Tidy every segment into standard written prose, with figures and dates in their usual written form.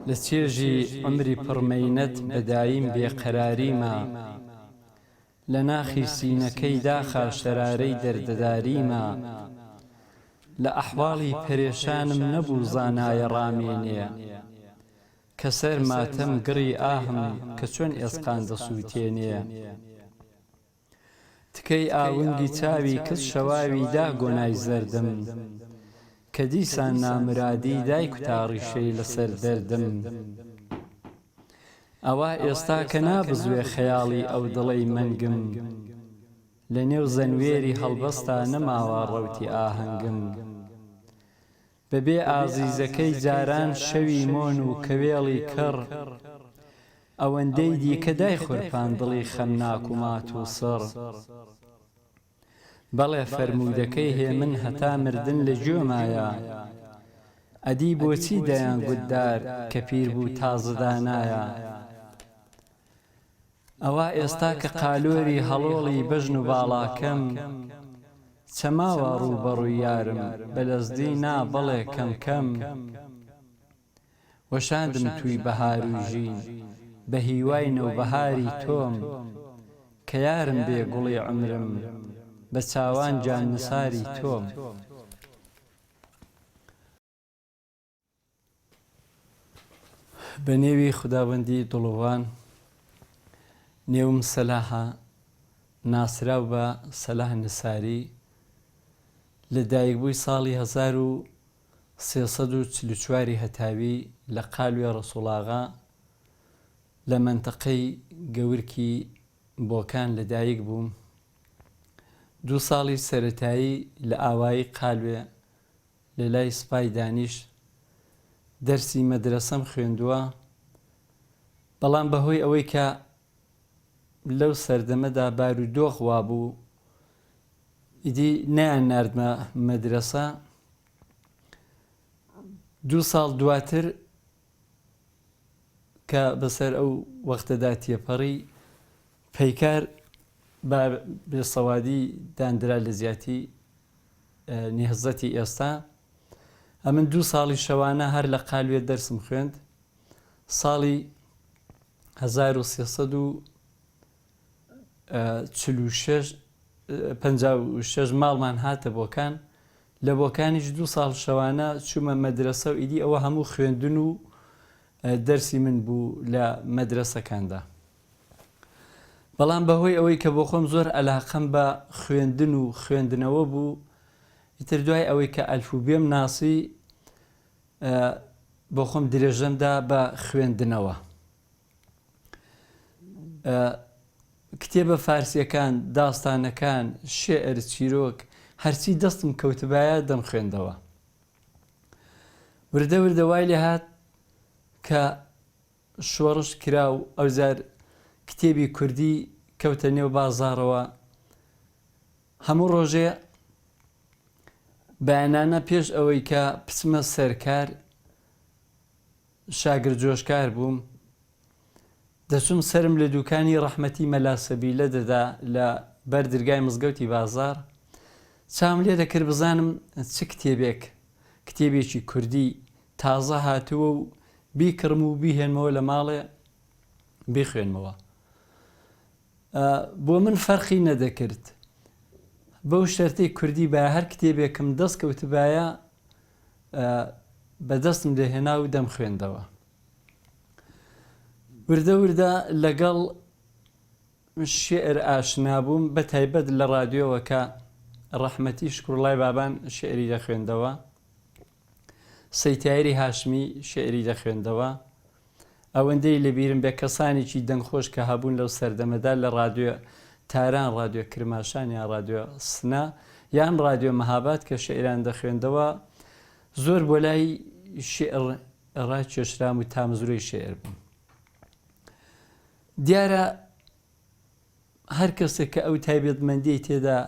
لە چێژی عمری پڕمەینەت بەدایم بێقەراریمە، لە ناخی سینەکەی داخا شەرارەی دەردەداریمە، لە ئەحواڵی پەرێشانم نەبوو زانایە ڕامێنێ، کە سەر ماتەم گڕی ئاهم کە چۆن ئێسقان دەسووتێنێ. تکەی ئاونگی چاوی کەس شەواوی دا گۆنای زەردم، کە دیسان نامرادی دایک و تاڕیشەی لەسەر دەردم. ئەوە ئێستا کە نابزوێ خەیاڵی ئەو دڵەی مەنگم، لە نێو زەنوێری هەڵبەستا نەماوە ڕەوتی ئاهەنگم. بەبێ ئازیزەکەی جاران شەوی مۆن و کەوێڵی کڕ، ئەوەندەی دیکە دای خورپان دڵی خەمناک و مات و سڕ. بەڵێ فەرموودەکەی هێ من هەتا مردن لە گوێمایە، ئەدی بۆچی دەیان گوتدار کە پیر بوو تازەدانایە. ئەوە ئێستا کە قالۆری هەڵۆڵی بەژن و باڵاکەم، چەماوە ڕووبەڕووی یارم بەلەزدی نا بەڵێ کەم کەم. وەشاندم توی بەهار و ژین بە هیوای نەوبەهاری تۆم، کە یارم بێ گوڵی عمرم بە چاوان جان نساری تۆم. بە نێوی خوداوەندی دڵۆوان، نێوم سەلاحە ناسراو بە سەلاح نساری لە دایکبووی ساڵی 1344 هەتاوی لە قالوێ ڕەسوڵاغا لە مەنتەقەی گەورکی بۆکان لەدایک بووم. 2 ساڵی سەرەتایی لە ئاوایی قالوێ لە لای سپای دانیش دەرسی مەدرسەم خوێندووە، بەڵام بەهۆی ئەوەی کە لەو سەردەمەدا بارودۆخ وابوو، ئیدی نەیان ناردمە مەدرسە. 2 ساڵ دواتر کە بەسەر ئەو وەختەدا تێپەڕی پەیکار بە بێسەوادی دانرا لە زیاتی نێهزەتی ئێستا. ئەمن 2 ساڵی شەوانە هەر لە قالوێ دەرسم خوێند. ساڵی 1356 ماڵمان هاتە بۆکان. لە بۆکانیش 2 ساڵ شەوانە چوومە مەدرسە و ئیدی ئەوە هەموو خوێندن و دەرسی من بوو لە مەدرسەکاندا. بەڵام بەهۆی ئەوەی کە بۆ خۆم زۆر ئەلاقەم بە خوێندن و خوێندنەوە بوو، ئیتر دوای ئەوەی کە ئەلفوبێم ناسی، بۆ خۆم درێژەمدا بە خوێندنەوە. کتێبە فارسیەکان، داستانەکان، شێعر، چیرۆک، هەرچی دەستم کەوتبایە دەم خوێندەوە. وردە وردە وای لێ هات کە شۆڕش کرا و ئەوجار کتێبی کوردی کەوتە نێو بازاڕەوە. هەموو ڕۆژێ بەیانانە پێش ئەوەی کە پچمە سەرکار، شاگرد جۆشکار بووم، دەچوم سرم لە دوکانی ڕەحمەتی مەلاسەبیلە دەدا لە بەر دەرگای مزگەوتی بازار. چاوم لێ دەکرد بزانم چ کتێبێک، کتێبێکی کوردی تازە هاتووە و بیکڕم و بیهێنمەوە لە ماڵێ بیخوێنمەوە. بۆ من فەرقی نەدەکرد. بەو شەرتەی کوردی بە هەر کتێبێکم دەست کەوتبایە بەدەستم دەهێنا و دەم خوێندەوە. وردە وردە لەگەڵ شێعر ئاشنا بووم، بە تایبەت لە ڕادیۆوە کە ڕەحمەتی شکروڵای بابان شێعری دەخوێندەوە، سەیتایری هاشمی شێعری دەخوێندەوە. ئەوەندەی لەبیرم بێ کەسانێکی دەنگخۆش کە هەبوون لەو سەردەمەدا لە ڕادیۆ تاران، ڕادیۆ کرماشان، یان ڕادیۆ سنا، یان ڕادیۆ مەهاباد کە شێعران دەخوێندەوە، زۆر بۆ لای شێعر ڕاکێشرام و تامزروی شێعر بووم. دیارە هەر کەسێک کە ئەو تایبەتمەندی تێدا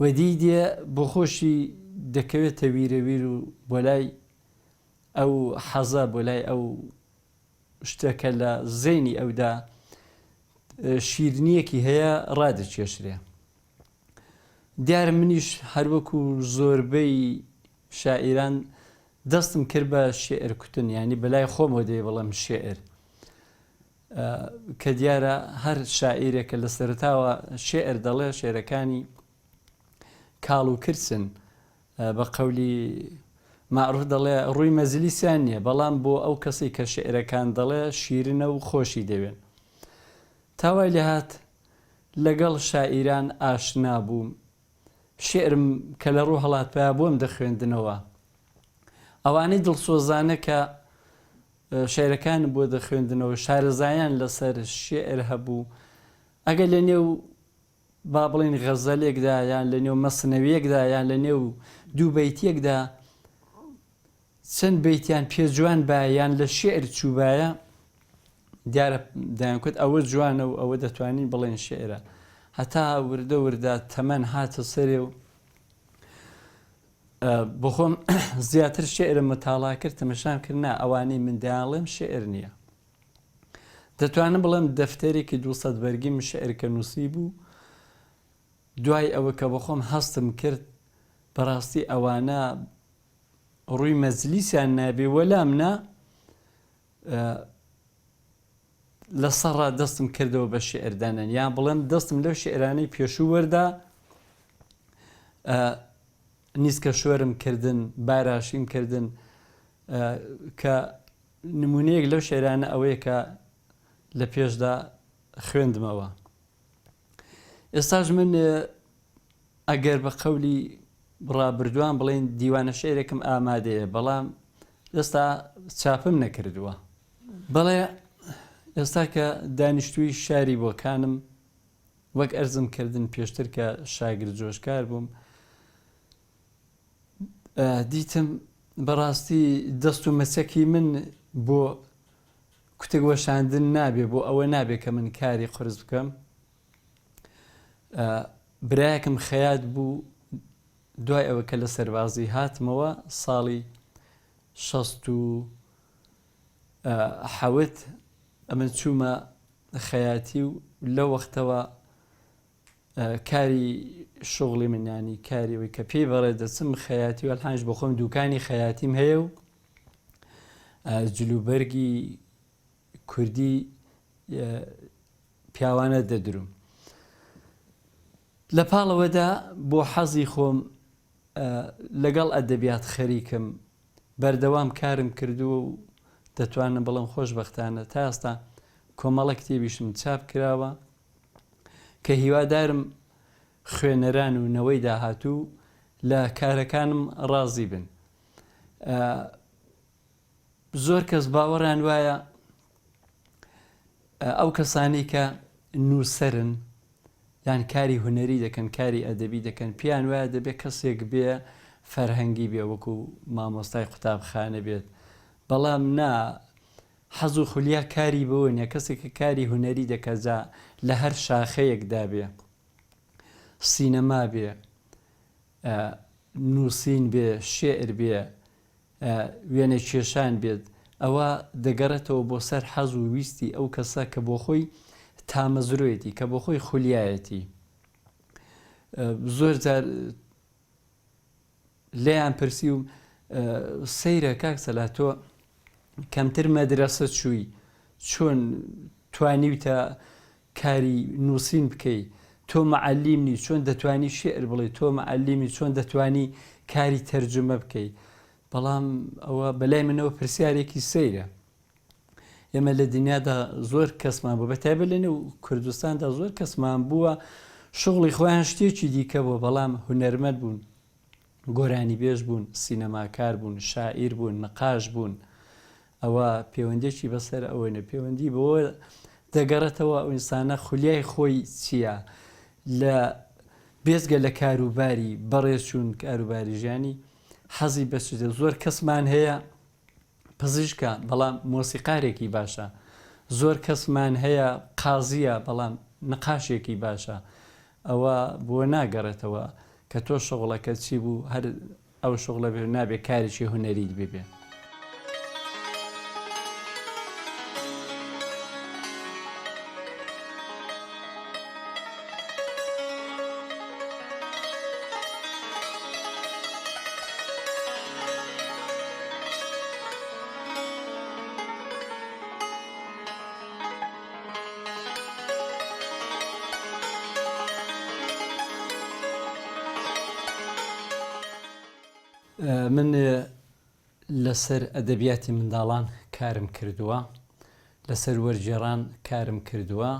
وەدیدێ بۆ خۆشی دەکەوێتە ویرەویر و بۆ لای ئەو حەزە، بۆ لای ئەو شتەکە لە زەینی ئەودا شیرنیەکی هەیە ڕادەکێشرێ. دیارە منیش هەروەکو زۆربەی شاعیران دەستم کرد بە شێعر کوتن، ینی بەلای خۆمەوە دێ بەڵام شێعر کە دیارە هەر شاعیرێکە لە سەرتاوە شێعر دەڵێ شێعرەکانی کاڵ و کرسن بە قەولی معروف دەڵێ ڕووی مەزلیسیان نییە، بەڵام بۆ ئەو کەسی کە شێعرەکان دەڵێ شیرنە و خۆشی دەوێن. تاوای لێ هات لەگەڵ شاعیران ئاشنا بووم، شێعرم کە لە ڕوو هەڵات پیا بۆم دەخوێندنەوە، ئەوانەی دڵسۆزانە کە شێعرەکانم بۆ دەخوێندنەوە شارەزایان لەسەر شێعر هەبوو، ئەگەر لە نێو با بڵین غەزەلێکدا یان لە نێو مەسنەویەکدا یان لە نێو دوو بەیتێکدا چەند بەیتیان پێ جوان بایە یان لە شێعر چووبایە، دیارە دایانکوت ئەوە جوانە و ئەوە دەتوانین بڵێن شێعرە. هەتا وردە وردە تەمەەن هاتە سەرێ و بۆ خۆم زیاتر شێعرە مەتاڵا کرد، تەمەشام کرد نا ئەوانەی من دەیانڵێم شێعر نییە. دەتوانم بڵێم دەفتەرێکی 200 بەرگیم شێعر کە نووسی بوو، دوای ئەوە کە بە خۆم هەستم کرد بەڕاستی ئەوانە ڕووی مەزلیسیان نابێ وەلام نا، لە سەرڕا دەستم کردەوە بە شێعردانن، یان بڵێم دەستم لەو شێعرانەی پێشوو وەردا نیسکە شوێرم کردن، باراشیم کردن، کە نمونەیەک لەو شێعرانە ئەوەیە کە لە پێشدا خوێندمەوە. ئێستاش من ئەگەر بە قەولی ڕابردووان بڵێن دیوانە شێعرێکم ئامادەیە، بەڵام ئێستا چاپم نەکردووە. بەڵێ ئێستا کە دانیشتووی شاری بۆکانم، وەک ئەرزم کردن پێشتر کە شاگرد جۆشکار بووم، دیتم بەڕاستی دەست و مەچەکی من بۆ کوتێک وەشاندن نابێ، بۆ ئەوە نابێ کە من کاری قورس بکەم. برایەکم خەیات بوو دوای ئەوە کە لە سەربازی هاتمەوە ساڵی 67 ئەمە چوومە خەیاتی و لەو وەختەوە کاری شغلی منانی کاریەوەی کە پێی بەڕێ دەچم خەیاتی و ئەلحانش بۆ خۆم دوکانی خەیاتیم هەیە و جلوبەرگی کوردی پیاوانە دەدروم. لە پاڵەوەدا بۆ حەزی خۆم لەگەڵ ئەدەبیات خەریکم بەردەوام کارم کردووە و دەتوانم بڵم خۆشبەختانە تا ئێستا کۆمەڵە کتێبیشم چاپ کراوە کە هیوادارم خوێنەران و نەوەی داهاتوو لە کارەکانم ڕازی بن. زۆر کەس باوەڕیان وایە ئەو کەسانی کە نووسەرن یان کاری هونەری دەکەن، کاری ئەدەبی دەکەن، پێیان وایە دەبێت کەسێک بێ فەرهەنگی بێ، وەکو مامۆستای قوتابخانە بێت، بەڵام نا، حەز و خولیا کاری بەوە نیە، کەسێکە کاری هونەری دەکەجا لە هەر شاخەیەکدا بێ، سینەما بێ، نووسین بێ، شێعر بێ، وێنە کێشان بێت، ئەوە دەگەڕێتەوە بۆ سەر حەز و ویستی ئەو کەسە کە بۆ خۆی تامەزرۆیەتی، کە بۆ خۆی خولیایەتی. زۆر جار لێیان پرسی و سەیرە کاک سەلا تۆ کەمتر مەدرسە چووی، چۆن توانیوتە کاری نووسین بکەی، تۆ مەعەلیمنی چۆن دەتوانی شێعر بڵێ، تۆ مەعەلیمی چۆن دەتوانی کاری تەرجمە بکەی. بەڵام ئەوە بەلای منەوە پرسیارێکی سەیرە. ئێمە لە دنیادا زۆر کەسمان بوو، بەتایبەت لە نێو کوردستاندا زۆر کەسمان بووە شغڵی خۆیان شتێکی دیکە بوو، بەڵام هونەرمەند بوون، گۆرانی بێژ بوون، سینەماکار بوون، شاعیر بوون، نەقاش بوون. ئەوە پەیوەندێکی بەسەر ئەوەنە، پەیوەندی بەوە دەگەڕێتەوە ئەو ئینسانە خولیای خۆی چییە، لە بێزگە لە کاروباری بەڕێچوون کاروباری ژیانی حەزی بەچێت. زۆر کەسمان هەیە پزیشکە بەڵام مۆسیقارێکی باشە، زۆر کەسمان هەیە قازیە بەڵام نەقاشێکی باشە. ئەوە بۆ ناگەڕێتەوە کە تۆ شغڵەکە چی بوو هەر ئەو شغڵە بێ نابێ کارێکی هونەریت ببێ. من لەسەر ئەدەبیاتی منداڵان کارم کردووە، لەسەر وەرگێڕان کارم کردووە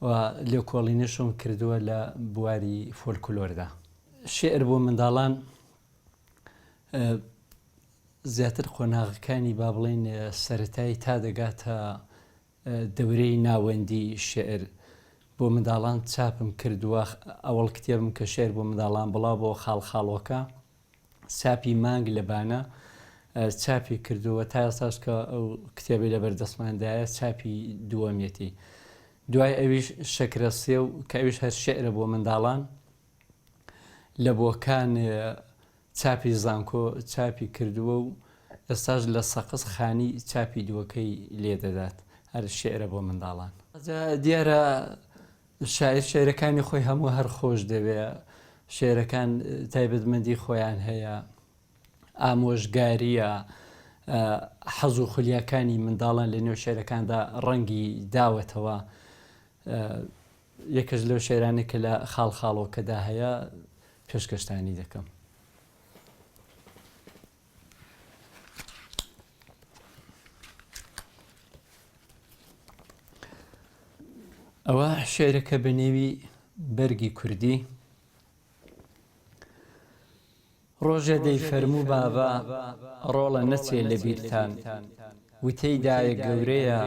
و لێکۆڵینەشم کردووە لە بواری فۆلکلۆردا. شێعر بۆ منداڵان زیاتر قۆناغەکانی با بڵێن سەرەتایی تا دەگاتە دەورەی ناوەندی شێعر بۆ منداڵان چاپم کردووە. ئەوڵ کتێبم کە شێعر بۆ منداڵان بڵاو بۆ خاڵخاڵۆکە چاپی مانگ لەبانە چاپی کردووە تا ئێستاش کە ئەو کتێبی لە بەردەستماندایە چاپی دووەمیەتی. دوای ئەویش شەکرەسێ و کە ئەویش هەر شێعرە بۆ منداڵان لە بۆکان چاپی زانکۆ چاپی کردووە و ئێستاش لە سەقز خانی چاپی دووەکەی لێدەدات، هەر شێعرە بۆ منداڵان. دیارە شاعر شێعرەکانی خۆی هەموو هەر خۆش دەوێت، شێعرەکان تایبەتمەندی خۆیان هەیە، ئامۆژگاریە، حەز و خولیاکانی منداڵان لە نێو شێعرەکاندا ڕەنگی داوەتەوە. یەکەش لەو شێعرانە کە لە خاڵخاڵۆکەدا هەیە پێشکەشتانی دەکەم. ئەوە شێعرەکە بە نێوی بەرگی کوردی. ڕۆژە دەی فەرموو بابا ڕۆڵە نەچێ لە بیرتان، وتەی دایە گەورەیە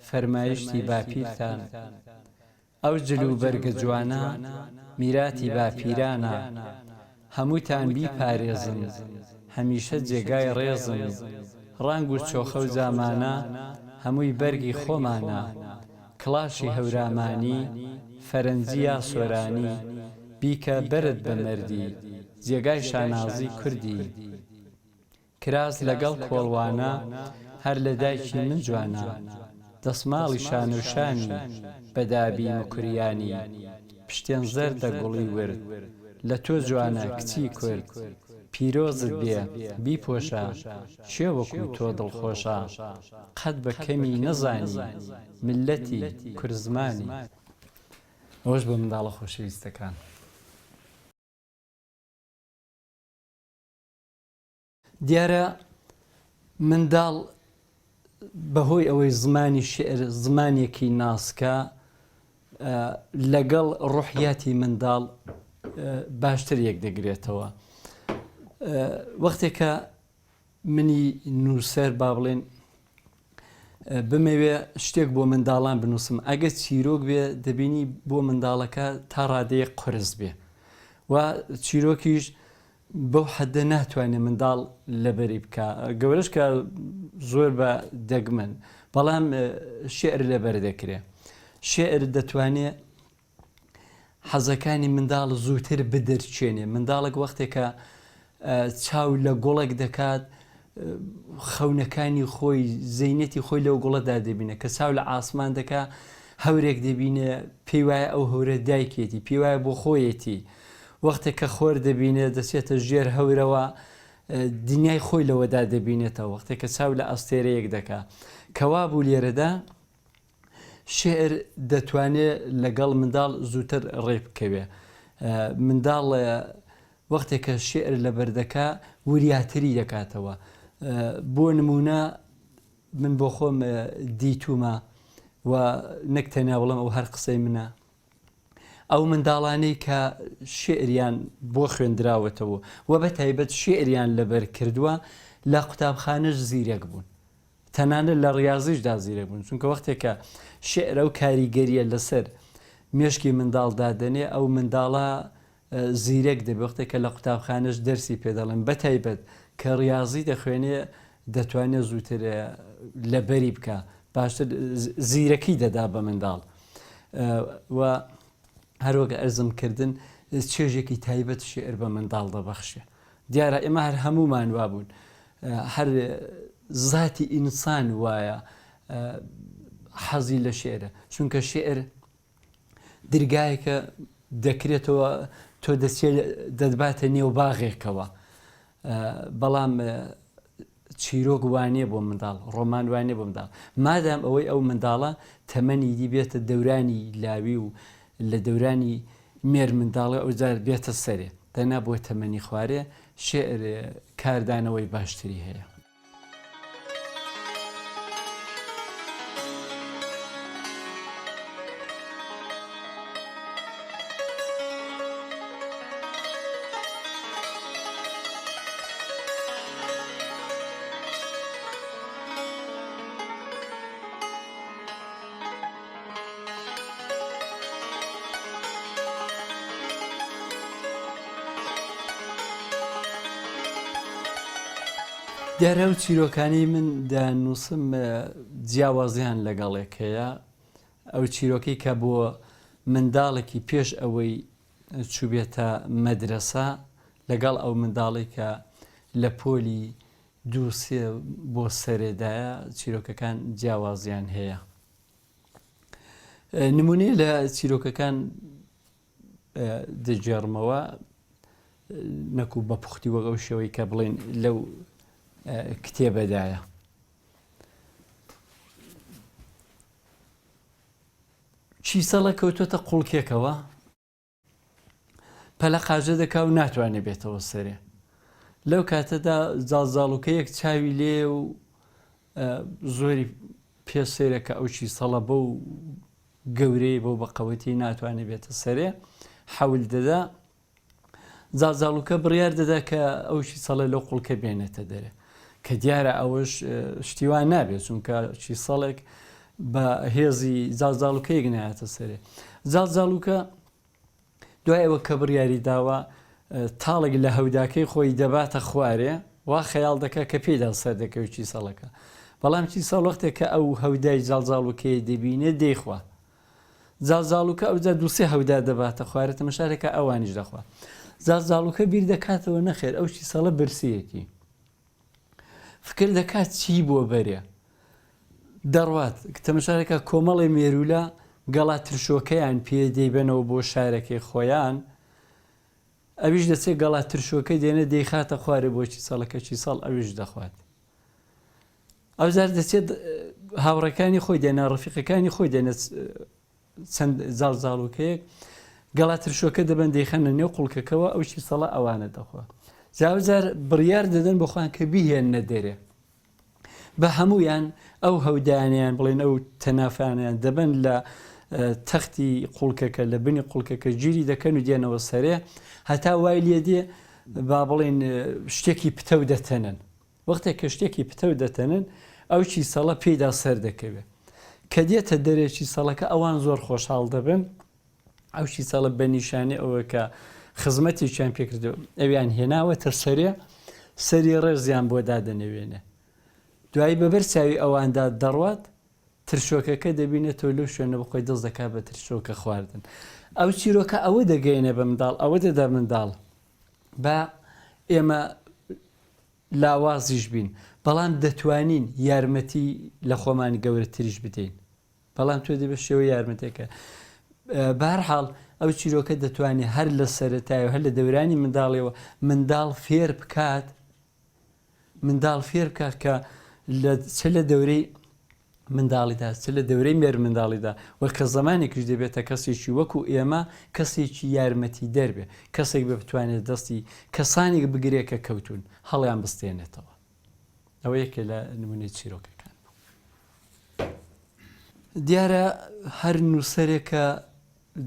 فەرمایشتی باپیرتان، ئەو جل و بەرگە جوانە میراتی باپیرانە، هەمووتان بیپارێزن هەمیشە جێگای ڕێزن، ڕنگ و چۆخە و زامانە هەمووی بەرگی خۆمانە، کڵاشی هەورامانی فەرەنجی یا سۆرانی، بیکە بەرت بە مەردی جێگای شانازی کوردی، کراس لەگەڵ کۆڵوانە هەر لە دایکی من جوانە، دەسماڵی شان و شانی بەدابی مکوریانی، پشتێن زەردە گوڵی ورد لە تۆ جوانە کچی کورد، پیرۆزت بێ بیپۆشە شێ وەکو تۆ دڵخۆشە، قەت بە کەمی نەزانی ملەتی کورزمانی. ئەوەش بە منداڵە خۆشەویستەکان. دیارە منداڵ بەهۆی ئەوەی زمانی شێعر زمانێکی ناسکە لەگەڵ ڕوحیاتی منداڵ باشتر یەک دەگرێتەوە. وەختێکە منی نووسەر با بڵێن بمەوێ شتێک بۆ منداڵان بنووسم، ئەگە چیرۆک بێ دەبینی بۆ منداڵەکە تا ڕادەیە قرس بێ و چیرۆکیش بەو حەدە ناتوانێت منداڵ لەبەری بکە. گەورەش کە زۆر بە دەگمن، بەڵام شێعر لەبەر دەکرێت. شێعر دەتوانێت حەزەکانی منداڵ زووتر بدەرچێنێ. منداڵێک وەختێکە چاو لە گوڵێک دەکات، خەونەکانی خۆی زەینەتی خۆی لەو گوڵەدا دەبینێ، کە چاو لە ئاسمان دەکا هەورێک دەبینێ پێی وایە ئەو هەورە دایکێتی، پێی وایە بۆ خۆیەتی. وەختێک کە خۆر دەبینێ دەچێتە ژێر هەورەوە دنیای خۆی لەوەدا دەبینێتەوە. وەختێک کە چاو لە ئەستێرەیەک دەکا کەوا بوو لێرەدا شێعر دەتوانێت لەگەڵ منداڵ زووتر ڕێ بکەوێ. منداڵ وەختێک کە شێعر لەبەردەکە وریاتری دەکاتەوە. بۆ نمونە من بۆ خۆم دیتومە و نەک تەنیا بڵم ئەو هەر قسەی منە، ئەو منداڵانەی کە شێعریان بۆ خوێندراوەتەوە و بە تایبەت شێعریان لەبەر کردووە لە قوتابخانەش زیرەک بوون، تەنانەت لە ڕاضیشدا زیرەک بوون، چونکە وەختێکە شێعرە و کاریگەریە لەسەر مێشکی منداڵ دادەنێ ئەو منداڵە زیرەک دەبێت. وەختێکە لە قوتابخانەش دەرسی پێدەڵێن بە تایبەت کە ڕاضی دەخوێنێ دەتوانێت زووتر لەبەری بکە، باشتر زیرەکی دەدا بە منداڵ. و هەروەک ئەرزم کردن چێژێکی تایبەت شێعر بە منداڵ دەبەخشێ. دیارە ئێمە هەر هەمومان وابوون، هەر ذاتی ئینسان وایە حەزی لە شێعرە، چونکە شێعر دەرگایەکە دەکرێتەوە تۆ دەتباتە نێو باغێکەوە، بەڵام چیرۆک وانێ بۆ منداڵ، ڕۆمان وانێ بۆ منداڵ، مادام ئەوەی ئەو منداڵە تەمەنی دی بێتە دەورانی لاوی و لە دەورانی مێر منداڵە ئەوجار بێتە سەرێ، لەنا بۆ تەمەنی خوارێ شێعر کاردانەوەی باشتری هەیە. دیارە ئەو چیرۆکانی من دانووسم جیاوازیان لەگەڵێک هەیە. ئەو چیرۆکەی کە بۆ منداڵێکی پێش ئەوەی چوبێتە مەدرسە لەگەڵ ئەو منداڵی کە لە پۆلی دووسێ بۆ سەرێدایە چیرۆکەکان جیاوازیان هەیە. نمونەی لە چیرۆکەکان دەجێڕمەوە نەکوو بە پوختی وەک ئەو شێوەی کە بڵێن لەو کتێبەدایە. چیسەڵە کەوتۆتە قوڵکێکەوە پەلە قاژە دەکا و ناتوانێت بێتەوە سەرێ. لەو کاتەدا زاڵزاڵوکەیەک چاوی لێ و زۆری پێ سێرەکە ئەو چیسەڵە بەو گەورەی بەو بەقەوەتی ناتوانێت بێتە سەرێ حەول دەدا. زاڵزاڵوکە بڕیار دەدا کە ئەو چیسەڵە لەو قوڵکە بێنێتە دەرێ کە دیارە ئەوەش شتیوان نابێت چونکە چیسەڵێک بە هێزی زاڵزاڵوکەیەک نایەتە سەرێ. زاڵزاڵوکە دوای ئەوە کە بڕیاری داوە تاڵێک لە هەوداکەی خۆی دەباتە خوارێ وا خەیاڵ دەکات کە پێدا سەر دەکەوت چیسەڵەکە. بەڵام چیسەڵ وەختێک کە ئەو هەودای زاڵزاڵوکەیە دەبینێت دەیخوا. زاڵزاڵوکە ئەوجا دووسێ هەودا دەباتە خوارێ تەماشارێکە ئەوانیش دەخوا. زاڵزاڵوکە بیر دەکاتەوە نەخێر ئەو چیسەڵە برسیەتی فکر دەکات چی بۆ بەرێ دەڕوات تەماشارێکە کۆمەڵی مێرولە گەڵا ترشۆکەیان پێ دەیبەنەوە بۆ شارەکەی خۆیان ئەویش دەچێت گەڵا ترشۆکەی دێنە دەیخاتە خوارێ بۆ چیسەڵەکە چیسەڵ ئەویش دەخوات. ئەوجار دەچێت هاوڕەکانی خۆی دێنە ڕەفیقەکانی خۆی دێنێت چەند زاڵزاڵوکەیەک گەڵا ترشۆکە دەبن دەیخەنە نێو قوڵکەکەوە ئەو چیسەڵە ئەوانە دەخوا. جاوزار بڕیار دەدەن بۆخۆیان کە بیهێننە دەرێ بە هەمویان ئەو هەودایانیان بڵێن ئەو تەنافانیان دەبن لە تەختی قوڵکەکە لە بنی قوڵکەکە گیری دەکەن و دێنەوە سەرێ هەتا وای لێ دێ با بڵێن شتێکی پتە و دەتەنن. وەختێک کە شتێکی پتە و دەتەنن ئەو چیسەڵە پێیدا سەر دەکەوێت کە دێتە دەرێ چیسەڵەکە ئەوان زۆر خۆشحاڵ دەبن. ئەو چیسەڵە بە نیشانێ ئەوە کە خزمەتێکیان پێکردو ئەویان هێناوەتە سەرێ سەری ڕێزیان بۆ دادەنەوێنێ. دوایی بەبەر چاوی ئەواندا دەڕوات ترشۆکەکە دەبینێتەوە لەو شوێنە بخۆی دەست دەکات بە ترشۆکە خواردن. ئەو چیرۆکە ئەوە دەگەینە بە منداڵ ئەوە دەدا منداڵ بە ئێمە لاوازیش بین بەڵام دەتوانین یارمەتی لە خۆمانی گەورەتریش بدەین بەڵام تۆ دەبێت شێوە یارمەتێکە. بەهەرحاڵ ئەو چیرۆکە دەتوانێت هەر لە سەرەتایە هەر لە دەورانی منداڵیەوە منداڵ فێر بکات کە چ لە دەورەی منداڵیدا چ لە دەورەی مێر منداڵیدا وە کە زمانێکیش دەبێتە کەسێکی وەکو ئێمە کەسێکی یارمەتی دەربێ کەسێک بە بتوانێت دەستی کەسانێک بگرێت کە کەوتون هەڵیان بستێنێتەوە. ئەوە یەکێ لە نمونەی چیرۆکەکان. دیارە هەر نووسەرێکە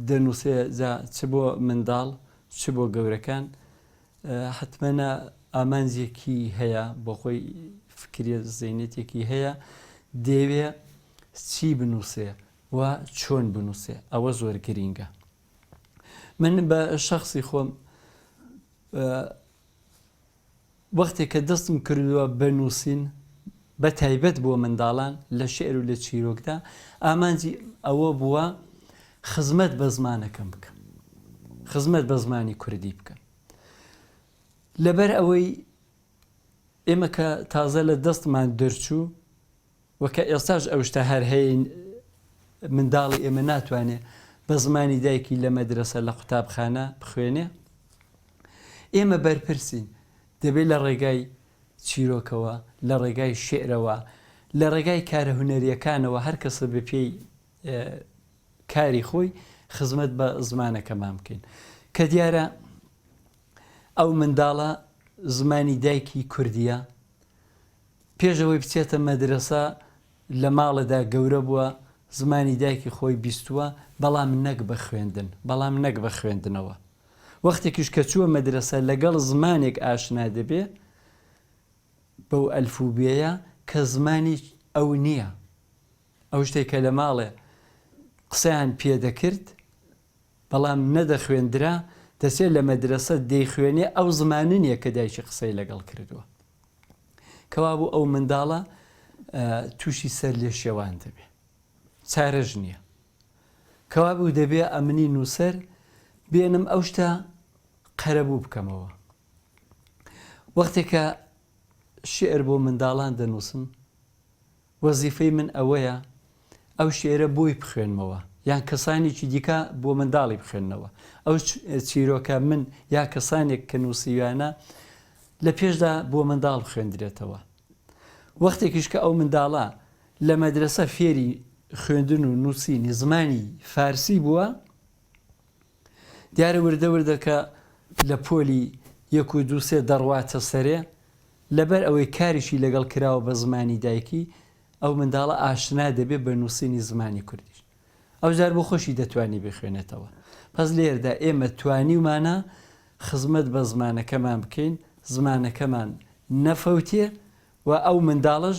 دەنووسێ چ بۆ منداڵ چ بۆ گەورەکان حتمەنە ئامانجێکی هەیە بۆ خۆی فکرێ زەینەتێکی هەیە دەیەوێ چی بنووسێ و چۆن بنووسێ ئەوە زۆر گرینگە. من بە شەخصی خۆم وەختێک کە دەستم کردووە بنووسین بە تایبەت بۆ منداڵان لە شێعر و لە چیرۆکدا ئامانجی ئەوە بووە خزمەت بە زمانەکەم بکەم خزمەت بە زمانی کوردی بکەم لەبەر ئەوەی ئێمە کە تازە لە دەستمان دەرچوو وەکە ئێستاش ئەو شتە هەر هەیە منداڵی ئێمە ناتوانێت بە زمانی دایکی لە مەدرسە لە قوتابخانە بخوێنێ ئێمە بەرپرسین دەبێت لە ڕێگای چیرۆکەوە لە ڕێگای شێعرەوە لە ڕێگای کارە هونەریەکانەوە هەر کەسە بە پێی کاری خۆی خزمەت بە زمانەکەمان بکەین کە دیارە ئەو منداڵە زمانی دایکی کوردیە، پێشەوەی بچێتە مەدرسە لە ماڵەدا گەورە بووە، زمانی دایکی خۆی بیستووە، بەڵام نەک بە خوێندنەوە. وەختێکیش کە چووە مەدرسە لەگەڵ زمانێک ئاشنا دەبێ بەو ئەلفوبێیە کە زمانی ئەو نییە. ئەو شتێک کە لە ماڵێ قسەیان پێدەکرد بەڵام نەدەخوێندرا، دەچێت لە مەدرسە دەیخوێنێ ئەو زمانە نییە کە دایکی قسەی لەگەڵ کردووە. کەوا بوو ئەو منداڵە تووشی سەر لێ شێوان دەبێ، چارەژ نییە. کەوا بوو دەبێ ئەمنی نووسەر بێنم ئەو شتە قەرەبوو بکەمەوە. وەختێکە شێعر بۆ منداڵان دەنووسم، وەزیفەی من ئەوەیە ئەو شێعرە بۆی بخوێنمەوە، یان کەسانێکی دیکە بۆ منداڵی بخوێننەوە. ئەو چیرۆکە من یا کەسانێک کە نووسیوانە لە پێشدا بۆ منداڵ خوێندرێتەوە. وەختێکیش کە ئەو منداڵە لە مەدرسە فێری خوێندن و نووسینی زمانی فارسی بووە، دیارە وردە وردەکە لە پۆلی 1 و 2 3 دەڕواتە سەرێ، لەبەر ئەوەی کاریشی لەگەڵ کراوە بە زمانی دایکی، ئەو منداڵە ئاشنا دەبێت بە نووسینی زمانی کوردیش. ئەو جار بۆ خۆشی دەتوانی بخوێنێتەوە. پس لێردا ئێمە توانیمانە خزمەت بە زمانەکەمان بکەین، زمانەکەمان نەفەوتێ و ئەو منداڵش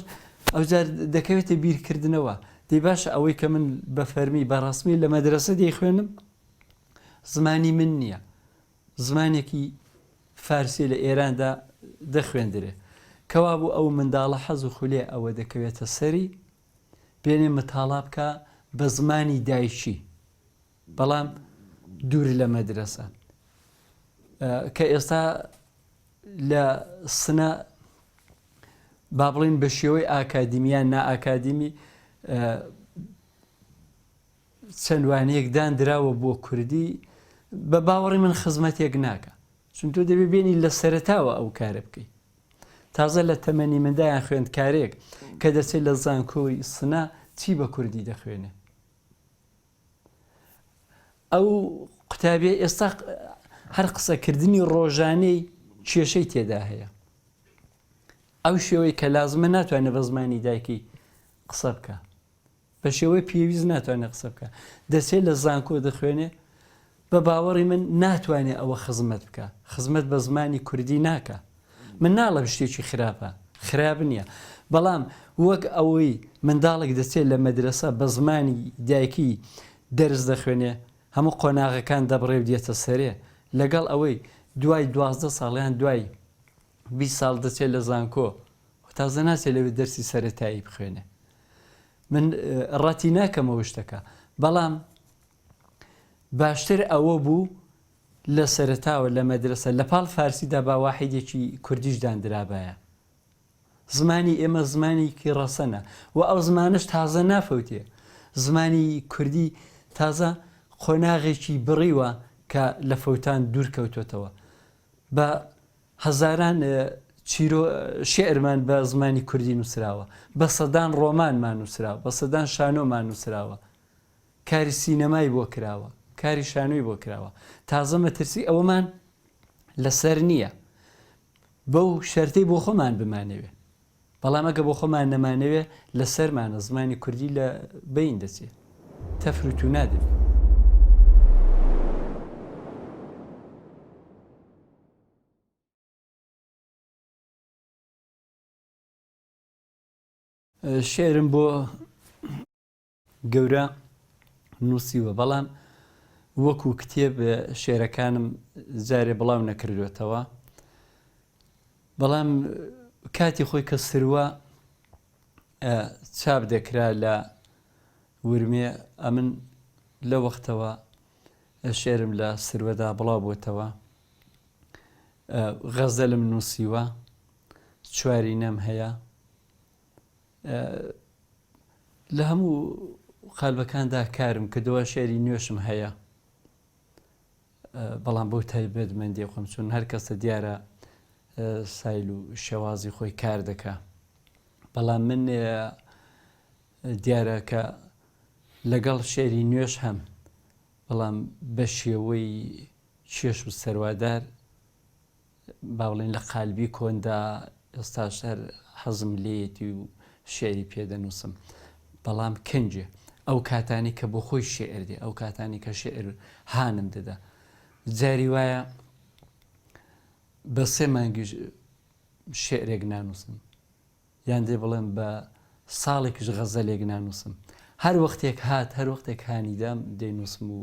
ئەو جار دەکەوێتە بیرکردنەوە. دەی باشە ئەوەی کە من بە فەرمی بەڕەسمی لە مەدرسە دەیخوێنم زمانی من نییە، زمانێکی فارسی لە ئێراندا دەخوێندرێ. کەوا بوو ئەو منداڵە حەز و خولێ ئەوە دەکەوێتە سەری بێنێ متاڵا بکە بە زمانی دایکی، بەڵام دوور لە مەدرسە. کە ئێستا لە سنە با بڵین بە شێوەی ئاکادیمیان نائاکادیمی چەند وانەیەکدان دراوە بۆ کوردی، بە باوەڕی من خزمەتێک ناکە، چون تۆ دەبێ بێنی لە سەرەتاوە ئەو کارە بکەیت. تازە لە تەمەنی مندایان خوێندکارێک کە دەچێت لە زانکۆی سنە چی بە کوردی دەخوێنێ. ئەو قوتابیە ئێستا هەر قسەکردنی ڕۆژانەی کێشەی تێدا هەیە. ئەو شێوەی کە لازمە ناتوانێت بە زمانی دایکی قسە بکە، بە شێوەی پێویست ناتوانێت قسە بکە، دەچێت لە زانکۆ دەخوێنێ، بە باوەڕی من ناتوانێت ئەوە خزمەت بکە، خزمەت بە زمانی کوردی ناکە. من ناڵم شتێکی خراپە، خراپ نییە، بەڵام وەک ئەوەی منداڵێک دەچێت لە مەدرسە بە زمانی دایکی دەرس دەخوێنێ، هەموو قۆناغەکان دەبڕێ و دێتە سەرێ، لەگەڵ ئەوەی دوای 12 ساڵیان دوای 20 ساڵ دەچێت لە زانکۆ تازە ناچێت لەوێ دەرسی سەرەتایی بخوێنێ. من ڕەتی ناکەمەوە شتەکە، بەڵام باشتر ئەوە بوو لە سەرەتاوە لە مەدرسە لە پاڵ فارسیدا با واحیدێکی کوردیش دانرابایە. زمانی ئێمە زمانێکی ڕەسەنە و ئەو زمانش تازە نافەوتێ. زمانی کوردی تازە قۆناغێکی بڕیوە کە لە فەوتان دوور کەوتوتەوە. بە هەزاران شێعرمان بە زمانی کوردی نووسراوە، بە سەدان ڕۆمانمان نووسراوە، بە سەدان شانۆمان نووسراوە، کاری سینەمای بۆ کراوە، کاری شانۆی بۆ کراوە. تازە مەترسی ئەوەمان لەسەر نییە، بەو شەرتەی بۆ خۆمان بمانەوێ، بەڵام ئەگە بۆ خۆمان نەمانەوێ لەسەرمانە زمانی کوردی لە بین دەچێت، تەفروت و نادەبێت. شێعرم بۆ گەورە نووسیوە، بەڵام وەکو کتێب شێعرەکانم جارێ بڵاو نەکردوێتەوە، بەڵام کاتی خۆی کە سروە چاپ دەکرا لە ورمێ، ئەمن لە وەختەوە شێعرم لە سروەدا بڵاو بووتەوە، غەزەلم نووسیوە، چوارینەم هەیە، لە هەموو قالبەکاندا کارم کردەوە، شێعری نوێشم هەیە، بەڵام بۆ تایبەتمەندی خۆم، چون هەر کەسە دیارە سایل و شێوازی خۆی کار دەکا، بەڵام من دیارە کە لەگەڵ شێعری نوێش هەم، بەڵام بە شێوەی چێش و سەروادار باوڵێن لە قالبی کۆندا ئێستاش هەر حەزم لێیەتی و شێعری پێدەنووسم، بەڵام کەنجێ ئەو کاتانی کە بۆ خۆی شێعر دێ، ئەو کاتانی کە شێعر هانم دەدا. جاری وایە بە 3 مانگیش شێعرێک نانووسم، یان دێ بڵێم بە ساڵێکیش غەزەلێک نانووسم. هەر وەختێک هات، هەر وەختێک هانیدام دەینووسم و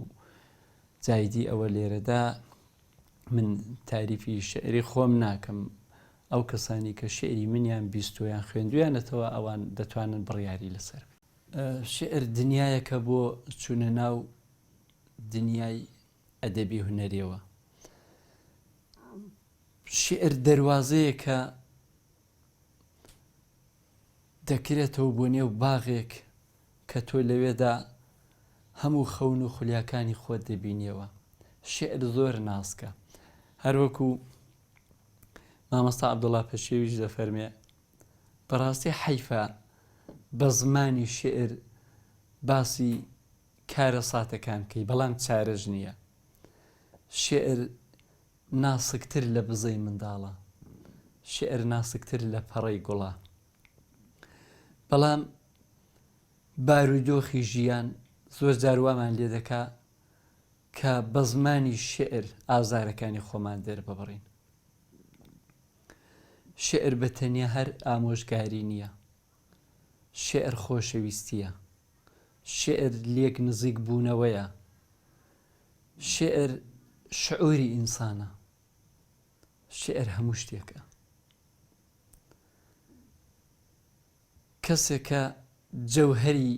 جایدی ئەوە لێرەدا من تاریفی شێعری خۆم ناکەم. ئەو کەسانی کە شێعری منیان بیستۆیان خوێندویانەتەوە ئەوان دەتوانن بڕیاری لەسەر. شێعر دنیایەکە بۆ چوونە ناو دنیای ئەدەبی هونەریەوە. شێعر دەروازەیە کە دەکرێتەوە بۆ نێو باغێک کە تۆ لەوێدا هەموو خەون و خولیاکانی خۆت دەبینیەوە. شێعر زۆر ناسکە، هەروەکو مامۆستا عەبدوڵڵا پەشێویش دەفەرمێ بەڕاستی حەیفە بە زمانی شێعر باسی کارە ساتەکان بکەی، بەڵام چارەش نییە. شێعر ناسکتر لە بزەی منداڵە، شێعر ناسکتر لە پەڕەی گوڵە، بەڵام بارودۆخی ژیان زۆر جار وامان لێ دەکا کە بە زمانی شێعر ئازارەکانی خۆمان دەرببڕین. شێعر بەتەنیا هەر ئامۆژگاری نییە، شێعر خۆشەویستیە، شێعر لێک نزیک بوونەوەیە، شێعر شعوری ئینسانە، شێعر هەموو شتێکە. کەسێک کە جەوهەری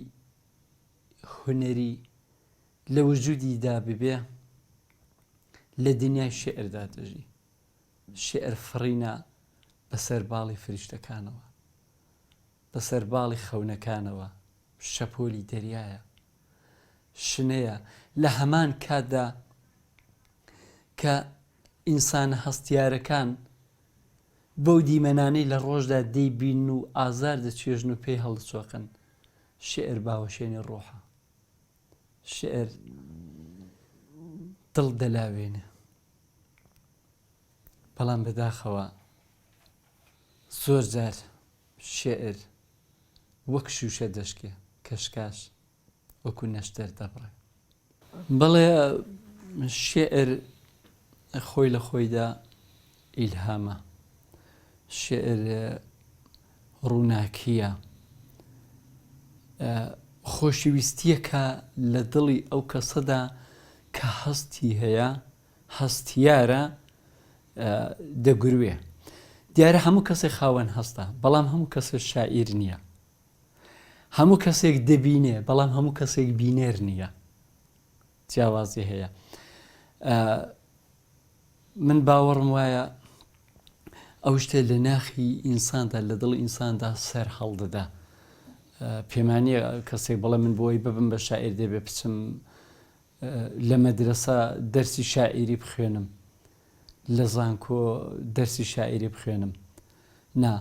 هونەری لە وجودیدا ببێ لە دنیای شێعردا دەژی. شێعر فڕینە بەسەر باڵی فریشتەکانەوە، بەسەر باڵی خەونەکانەوە، شەپۆلی دەریایە، شنەیە لە هەمان کاتدا کە ئینسانە هەستیارەکان بەو دیمەنانەی لە ڕۆژدا دەیبین و ئازار دەچێژن و پێی هەڵدەچۆقن. شێعر باوەشێنی ڕۆحە، شێعر دڵ دەلاوێنێ، بەڵام بەداخەوە زۆر جار شێعر وەک شوشە دەشکێ، کەشکاش وەکو نەشتەر دەبڕێ. بەڵێ شێعر خۆی لە خۆیدا ئیلهامە، شێعر ڕووناکیە، خۆشەویستیەکە لە دڵی ئەو کەسەدا کە هەستی هەیە، هەستیارە دەگروێ. دیارە هەموو کەسێک خاوەن هەستە، بەڵام هەموو کەسێک شاعیر نییە. هەموو کەسێک دەبینێ، بەڵام هەموو کەسێک بینێر نییە. جیاوازی هەیە. من باوەڕم وایە ئەو شتە لە ناخی ئینساندا، لە دڵی ئینساندا سەر هەڵدەدا. پێمانیە کەسێک بڵێ من بۆی ببم بە شاعیر دەبێ بچم لە مەدرسە دەرسی شاعیری بخوێنم، لە زانکۆ دەرسی شاعیری بخوێنم. نا،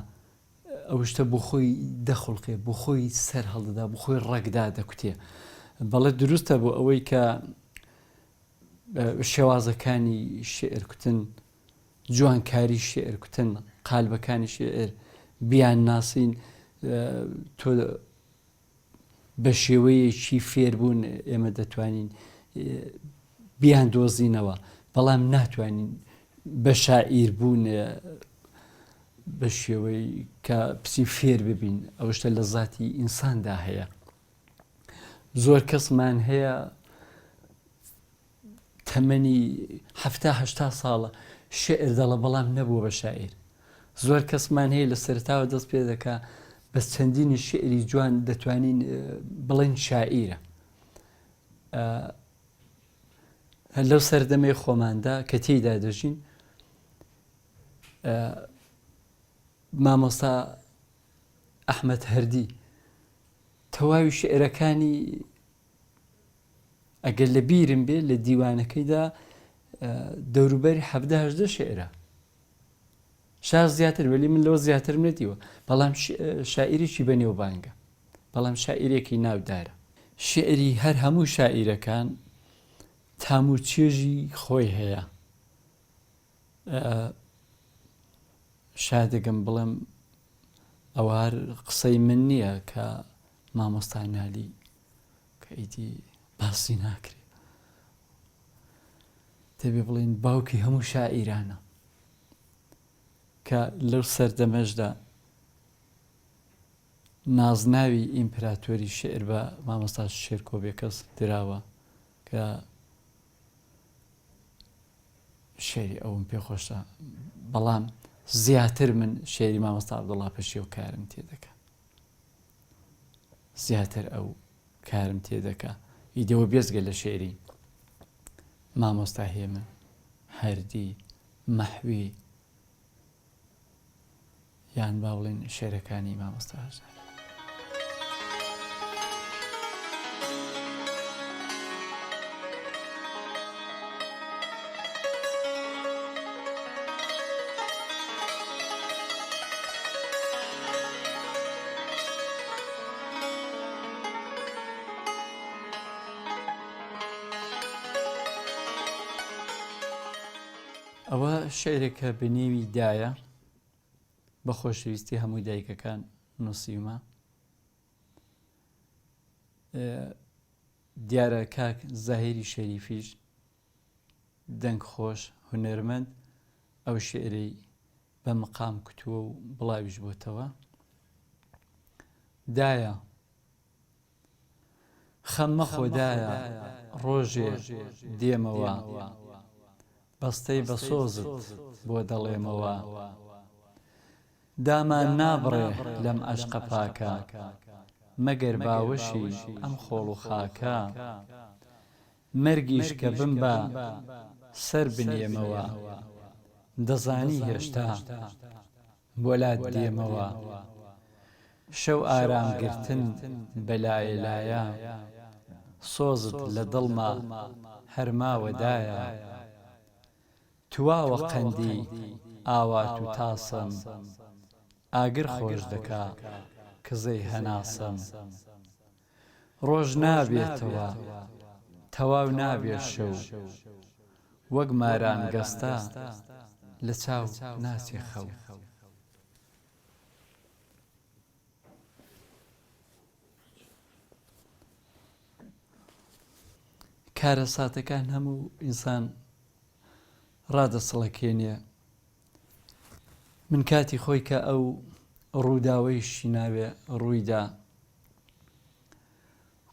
ئەو شتە بۆ خۆی دەخڵقێ، بۆ خۆی سەر هەڵدەدا، بۆ خۆی ڕێکدا دەکوتێ. بەڵێ دروستە بۆ ئەوەی کە شێوازەکانی شێعر کوتن، جوانکاری شێعر کوتن، قالبەکانی شێعر بیان ناسین. تۆ بە شێوەیەکی فێربوون ئێمە دەتوانین بیان دۆزینەوە، بەڵام ناتوانین بە شاعیر بوون بە شێوەی کە پسی فێر ببین. ئەو شتە لە زاتی ئینساندا هەیە. زۆر کەسمان هەیە تەمەنی 70-80 ساڵە شێعر دەڵە، بەڵام نەبووە بە شاعیر. زۆر کەسمان هەیە لە سەرتاوە دەست پێ دەکا بە چەندینی شێعری جوان دەتوانین بڵێن شاعیرە. لەو سەردەمەی خۆماندا کە تێیدا دەژین، مامۆستا ئەحمەد هەردی تەواوی شێعرەکانی ئەگەر لە بیرم بێ لە دیوانەکەیدا دەوروبەری 70-80 شێعرە. شاز زیاتر، وەلی من لەوە زیاترم نەدیوە، بەڵام شاعیرێکی بەنێوبانگە، بەڵام شاعیرێکی ناودارە. شێعری هەر هەموو شاعیرەکان تام و چێژی خۆی هەیە. شادێکم بڵێم ئەوە هەر قسەی من نییە کە مامۆستا نالی کە ئیدی باسی ناکرێت دەبێ بڵێن باوکی هەموو شاعیرانە کە لەو سەردەمەشدا نازناوی ئیمپراتۆری شێعر بە مامۆستا شێرکۆ بێکەس دراوە کە شێری ئەوم پێخۆشە بەڵام زیاتر من شێری مامۆستا عەبدوڵڵا پەشیۆ کارم تێدەکا زیاتر ئەو کارم تێدەکا ئیدەوە بێزگە لە شێری مامۆستا هێمن هەردی مەحوی یان با بڵێن شێرەکانی مامۆستا هەژار ئەوە شێرێکە بنێوی دایە بە خۆشەویستی هەمووی دایکەکان نووسیومە دیارە کاک زاهیری شەریفیش دەنگ خۆش هونەرمەند ئەو شێعرەی بە مقام کتووە و بڵاویش بۆتەوە دایە خەممە خۆدایە ڕۆژێ دێمەوە بەستەی بە سۆزت بۆ دەڵێمەوە دامان نابڕێ لەم عەشقە پاکە مەگەر باوەشی ئەم خۆڵ و خاکە مەرگیش کە بمبە سەر بنێمەوە دەزانی هێشتا بۆ لات دێمەوە شەو ئارامگرتن بەلایە لایە سۆزت لە دڵما هەرماوەدایە تواوە قەندی ئاوات و تاسم ئاگر خۆش دەکا کزەی هەناسم ڕۆژ نابێتەوە تەواو نابێت شەو وەک ماران گەستە لە چاو ناچێ خەو کارەساتەکان هەموو ئینسان ڕادەسڵەکێنێ من کاتی خۆی کە ئەو ڕووداوەیشی ناوێ ڕوویدا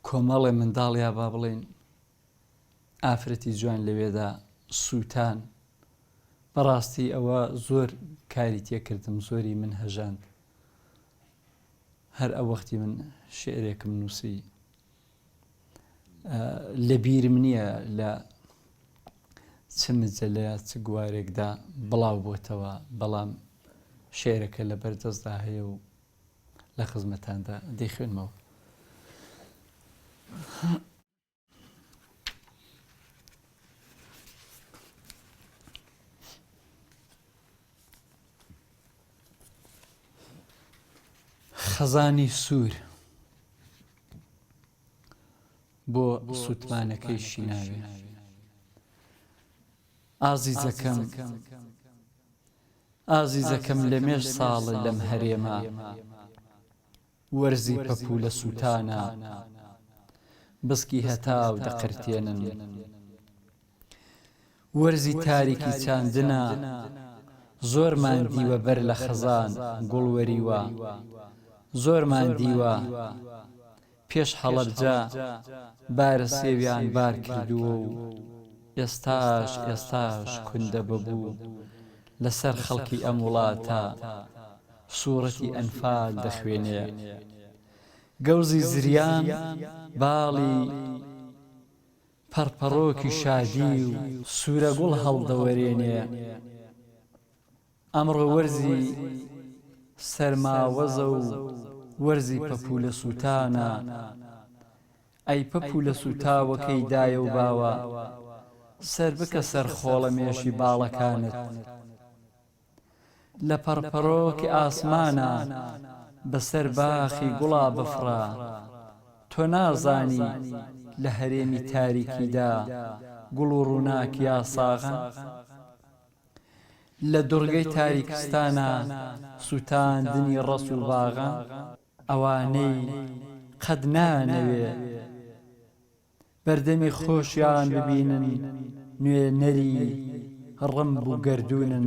کۆمەڵێ منداڵیا با بڵێن ئافرەتی جوان لەوێدا سووتان بەڕاستی ئەوە زۆر کاری تێکردم زۆری من هەژاند هەر ئەو وەختی من شێعرێکم نووسی لە بیرم نییە لە چ مجلەیە چ گوارێکدا بڵاو بۆتەوە بەڵام شێعرەکە لە بەردەستدا هەیە و لە خزمەتاندا دەیخوێنمەوە خەزانی سوور بۆ سوتمانەکەی شیناوێ ئازیزەکەم لە مێش ساڵە لەم هەرێمە وەرزی پەپوولە سووتانە بسکی هەتاو دەقرتێنن وەرزی تاریکی چاندنە زۆرمان دیوە بەر لە خەزان گوڵوەریوە زۆرمان دیوە پێش هەڵەبجە بارە سێویان بار کردووە و ئێستاش کوندە ببوو لەسەر خەڵکی ئەم وڵاتە سوورەتی ئەنفال دەخوێنێ گەوزی زریان باڵی پەرپەڕۆکی شادی و سوورە گوڵ هەڵدەوەرێنێ ئەمڕۆ وەرزی سەرماوەزە و وەرزی پەپوولە سووتانە ئەی پەپوولە سووتاوەکەی دایە و باوە سەر بکە سەر خۆڵە مێشی باڵەکانت لە پەرپەڕۆکی ئاسمانە بەسەر باخی گوڵا بفڕە تۆ نازانی لە هەرێمی تاریکیدا گوڵ و ڕووناک یا ساغن لە دوڕگەی تاریکستانە سوتاندنی ڕەس و باغە ئەوانەی قەت نانەوێ بەردەمی خۆشیان ببینن نوێنەری ڕم بوو گەردوونن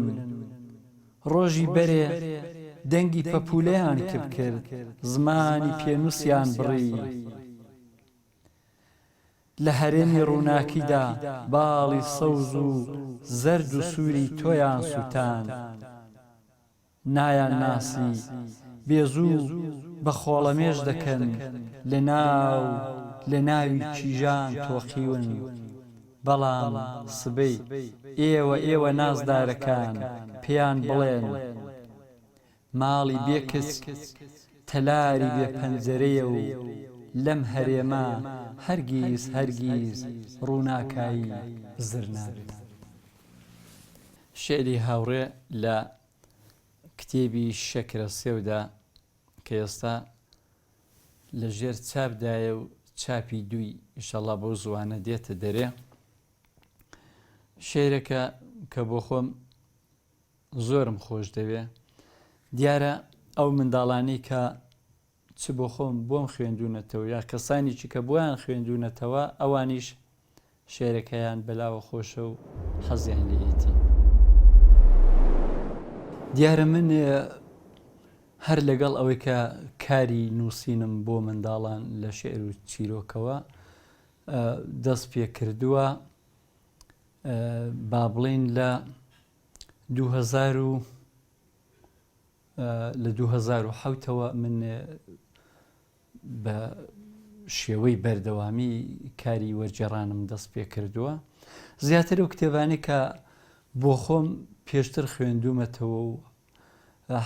ڕۆژی بەرێ دەنگی پەپولەیان کرد زمانی پێنووسیان بڕی لە هەرێمی ڕووناکیدا باڵی سەوز و زەرد و سووری تۆیان سوتان نایان ناسی بێزوو بە خۆڵەمێش دەکەن لە ناوی کیژان تۆقیون بەڵام سبەی ئێوە نازدارەکان پێیان بڵێن ماڵی بێکس تەلاری بێ پەنجەرەیە و لەم هەرێمە هەرگیز ڕووناکایی زر نابێت. شێعری هاوڕێ لە کتێبی شەکرە سێودا کە ئێستا لە ژێر چاپدایە و چاپی دووی ئینشەڵڵا بەو زوانە دێتە دەرێ. شێعرێکە کە بۆ خۆم زۆرم خۆش دەوێ. دیارە ئەو منداڵانەی کە چ بۆ خۆم بۆم خوێندوونەتەوە یا کەسانێکی کە بۆیان خوێندوونەتەوە ئەوانیش شێعرەکەیان بەلاوە خۆشە و حەزیان لێیەتی. دیارە من هەر لەگەڵ ئەوەی کە کاری نووسینم بۆ منداڵان لە شێعر و چیرۆکەوە دەست پێ کردووە با بڵێن لە 2007ەوە من بە شێوەی بەردەوامی کاری وەرگێڕانم دەست پێ کردووە. زیاتر ئەو کتێبانی کە بۆ خۆم پێشتر خوێندومەتەوە و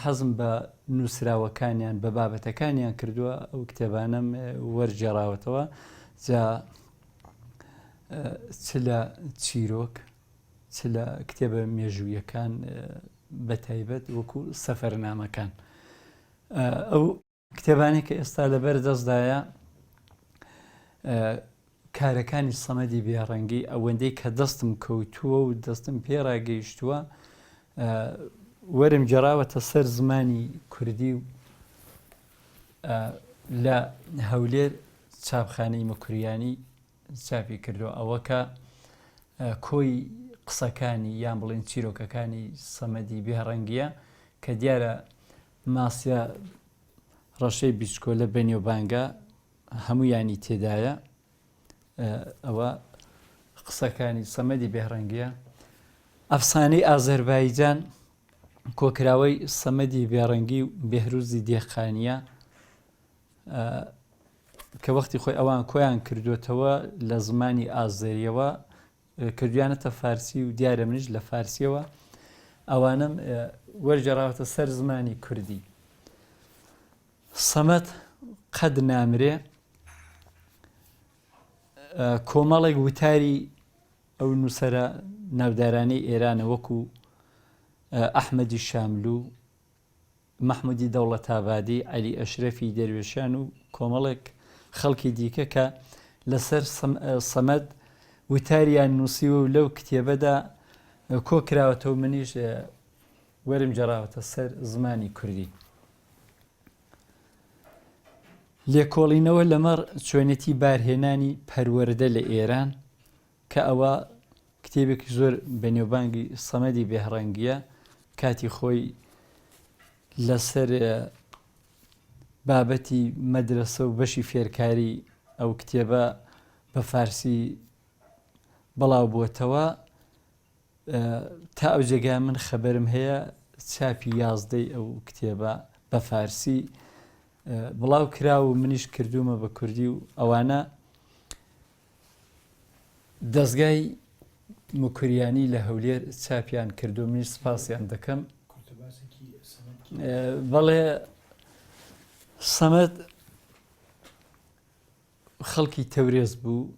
حەزم بە نووسراوەکانیان بە بابەتەکانیان کردووە ئەو کتێبانم وەرگێڕاوەتەوە. جا چ لە چیرۆک چ لە کتێبە مێژوویەکان بە تایبەت وەکو سەفەرنامەکان ئەو کتێبانی کە ئێستا لەبەر دەستدایە کارەکانی سەمەدی بێڕەنگی ئەوەندەی کە دەستم کەوتووە و دەستم پێڕاگەیشتووە وەرم جێڕاوەتە سەر زمانی کوردی و لە هەولێر چاپخانەی مەکوریانی چاپی کردووە. ئەوە کە کۆی قسەکانی یان بڵێن چیرۆکەکانی سەمەدی بێڕەنگیە کە دیارە ماسیە ڕەشەی بیچکۆلە بەنێوبانگە هەموویانی تێدایە. ئەوە قسەکانی سەمەدی بێڕەنگیە. ئەفسانەی ئازەربایجان کۆکراوەی سەمەدی بێڕەنگی و بێهروزی دێخانیە کە وەختی خۆی ئەوان کۆیان کردوێتەوە لە زمانی ئازەریەوە کردویانەتە فارسی و دیارە منیش لە فارسیەوە ئەوانم وەرگێڕاوەتە سەر زمانی کوردی. سەمەد قەد نامرێ کۆمەڵێک وتاری ئەو نووسەرە ناودارانەی ئێرانە وەکو ئەحمەدی شاملوو، مەحموودی دەوڵەتابادی، عەلی ئەشرەفی دەروێشان و کۆمەڵێک خەڵکی دیکە کە لەسەر سەمەد وتاریان نووسیوە و لەو کتێبەدا کۆکراوەتەوە منیش وەرم جێڕاوەتە سەر زمانی کوردی. لێکۆڵینەوە لەمەڕ چۆنێتی بارهێنانی پەروەردە لە ئێران کە ئەوە کتێبێکی زۆر بەنێوبانگی سەمەدی بێڕەنگیە کاتی خۆی لەسەر بابەتی مەدرسە و بەشی فێرکاری ئەو کتێبە بە فارسی بەڵاو بووەتەوە. تا ئەو جێگای من خەبەرم هەیە چاپی 11 ئەو کتێبە بە فارسی بڵاو کرا و منیش کردومە بە کوردی و ئەوانە دەستگای مکوریانی لە هەولێر چاپیان کردو. منیش سپاسیان دەکەم. بەڵێ سەمەد خەڵکی تەورێز بوو،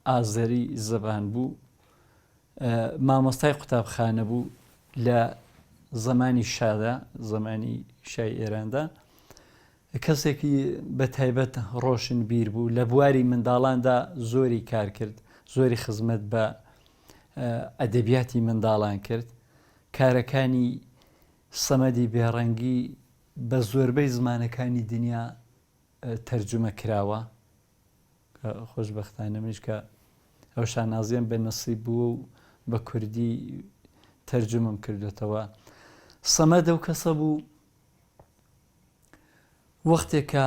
ئازەری زەبان بوو، مامۆستای قوتابخانە بوو لە زمانی شادا، زمانی شای ئێراندا. کەسێکی بە تایبەت ڕۆشن بیر بوو، لە بواری منداڵاندا زۆری کار کرد، زۆری خزمەت بە ئەدەبیاتی منداڵان کرد کارەکانی سەمەدی بێڕەنگی بە زۆربەی زمانەکانی دنیا تەرجمە کراوە. خۆشبەختانە منیش کە ئەو شانازیان بە نەسیب بووە و بە کوردی تەرجمەم کردوێتەوە. سەمەد ئەو کەسە بوو وەختێکە